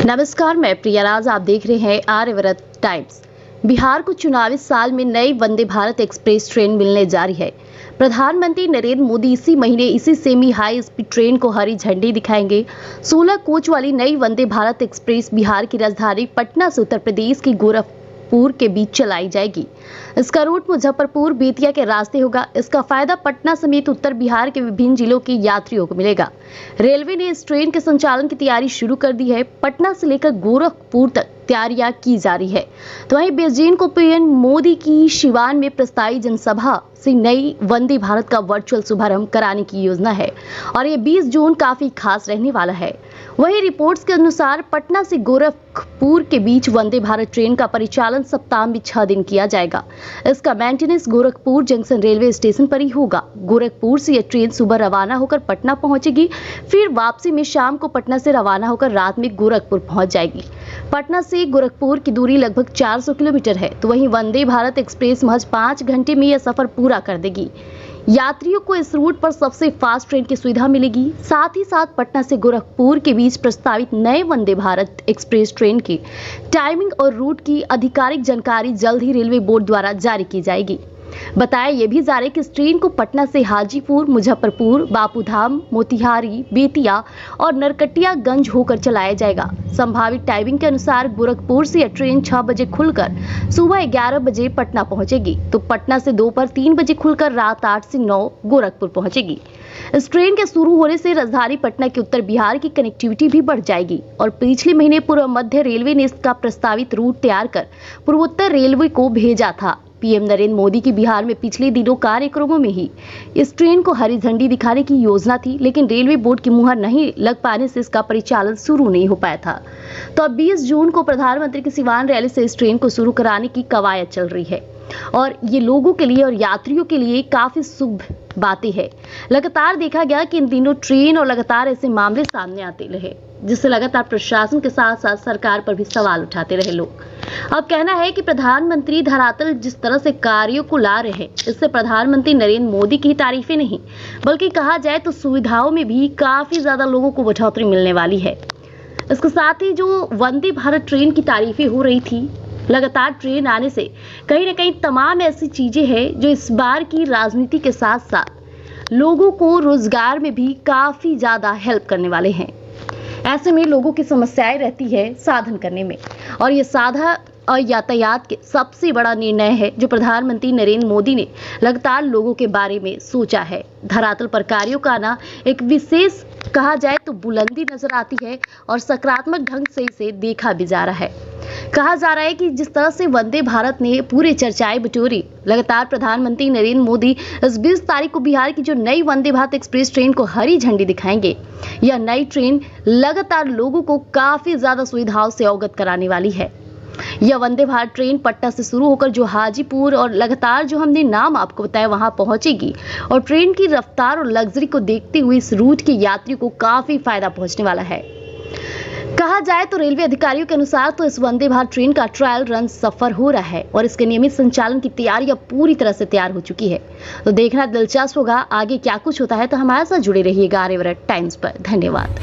नमस्कार, मैं प्रियाराज। आप देख रहे हैं आर्यव्रत टाइम्स। बिहार को चुनावी साल में नई वंदे भारत एक्सप्रेस ट्रेन मिलने जा रही है। प्रधानमंत्री नरेंद्र मोदी इसी महीने इसी सेमी हाई स्पीड ट्रेन को हरी झंडी दिखाएंगे। 16 कोच वाली नई वंदे भारत एक्सप्रेस बिहार की राजधानी पटना से उत्तर प्रदेश की गोरखपुर के बीच चलाई जाएगी। इसका रूट मुजफ्फरपुर बेतिया के रास्ते होगा। इसका फायदा पटना समेत उत्तर बिहार के विभिन्न जिलों के यात्रियों को मिलेगा। रेलवे ने इस ट्रेन के संचालन की तैयारी शुरू कर दी है। पटना से लेकर गोरखपुर तक तैयारियां की जा रही है। तो वहीं 20 जून को पीएम मोदी की सिवान में प्रस्तावित जनसभा से नई वंदे भारत का वर्चुअल शुभारंभ कराने की योजना है और ये 20 जून काफी खास रहने वाला है। वहीं रिपोर्ट्स के अनुसार पटना से गोरखपुर के बीच वंदे भारत ट्रेन का परिचालन सप्ताह में 6 दिन किया जाएगा। इसका maintenance Gorakhpur junction railway station पर ही होगा। गोरखपुर से यह ट्रेन सुबह रवाना होकर पटना पहुंचेगी, फिर वापसी में शाम को पटना से रवाना होकर रात में गोरखपुर पहुंच जाएगी। पटना से गोरखपुर की दूरी लगभग 400 किलोमीटर है। तो वहीं वंदे भारत एक्सप्रेस महज 5 घंटे में यह सफर पूरा कर देगी। यात्रियों को इस रूट पर सबसे फास्ट ट्रेन की सुविधा मिलेगी। साथ ही साथ पटना से गोरखपुर के बीच प्रस्तावित नए वंदे भारत एक्सप्रेस ट्रेन की टाइमिंग और रूट की आधिकारिक जानकारी जल्द ही रेलवे बोर्ड द्वारा जारी की जाएगी। बताया यह भी जा रहा है कि इस ट्रेन को पटना से हाजीपुर, मुजफ्फरपुर, बापूधाम, मोतिहारी, बेतिया और नरकटियागंज होकर चलाया जाएगा। संभावित टाइमिंग के अनुसार गोरखपुर से यह ट्रेन 6 बजे खुलकर सुबह 11 बजे पटना पहुंचेगी। तो पटना से दोपहर 3 बजे खुलकर रात 8 से 9 गोरखपुर पहुंचेगी। इस ट्रेन के शुरू होने से राजधानी पटना के उत्तर बिहार की कनेक्टिविटी भी बढ़ जाएगी और पिछले महीने पूर्व मध्य रेलवे ने इसका प्रस्तावित रूट तैयार कर पूर्वोत्तर रेलवे को भेजा था। पीएम नरेंद्र मोदी की बिहार में पिछले दिनों कार्यक्रमों में ही इस ट्रेन को हरी झंडी दिखाने की योजना थी, लेकिन रेलवे बोर्ड की मुहर नहीं लग पाने से इसका परिचालन शुरू नहीं हो पाया था। तो अब 20 जून को प्रधानमंत्री की सिवान रैली से इस ट्रेन को शुरू कराने की कवायद चल रही है और ये लोगों के लिए और यात्रियों के लिए काफी शुभ बातें हैं। लगातार देखा गया कि इन दिनों ट्रेन और लगातार ऐसे मामले सामने आते रहे, जिससे लगातार प्रशासन के साथ साथ सरकार पर भी सवाल उठाते रहे लोग। अब कहना है कि प्रधानमंत्री धरातल जिस तरह से कार्यों को ला रहे हैं, इससे प्रधानमंत्री नरेंद्र मोदी की तारीफें नहीं बल्कि कहा जाए तो सुविधाओं में भी काफी ज्यादा लोगों को बढ़ोतरी मिलने वाली है। इसके साथ ही जो वंदे भारत ट्रेन की तारीफें हो रही थी, लगातार ट्रेन आने से कहीं ना कहीं तमाम ऐसी चीजें हैं जो इस बार की राजनीति के साथ साथ लोगों को रोजगार में भी काफी ज्यादा हेल्प करने वाले हैं। ऐसे में लोगों की समस्याएं रहती है साधन करने में और ये साधा और यातायात के सबसे बड़ा निर्णय है जो प्रधानमंत्री नरेंद्र मोदी ने लगातार लोगों के बारे में सोचा है। धरातल पर कार्यों का आना एक विशेष कहा जाए तो बुलंदी नजर आती है और सकारात्मक ढंग से इसे देखा भी जा रहा है। कहा जा रहा है कि जिस तरह से वंदे भारत ने पूरे चर्चाएं बटोरी, लगातार प्रधानमंत्री नरेंद्र मोदी इस 20 तारीख को बिहार की जो नई वंदे भारत एक्सप्रेस ट्रेन को हरी झंडी दिखाएंगे। यह नई ट्रेन लगातार लोगों को काफी ज्यादा सुविधाओं से अवगत कराने वाली है। यह वंदे भारत ट्रेन पटना से शुरू होकर जो हाजीपुर और लगातार जो हमने नाम आपको बताया वहां पहुंचेगी और ट्रेन की रफ्तार और लग्जरी को देखते हुए इस रूट के यात्रियों को काफी फायदा पहुंचने वाला है। कहा जाए तो रेलवे अधिकारियों के अनुसार तो इस वंदे भारत ट्रेन का ट्रायल रन सफर हो रहा है और इसके नियमित संचालन की तैयारियां पूरी तरह से तैयार हो चुकी है। तो देखना दिलचस्प होगा आगे क्या कुछ होता है। तो हमारे साथ जुड़े रहिएगा आर्यव्रत टाइम्स पर। धन्यवाद।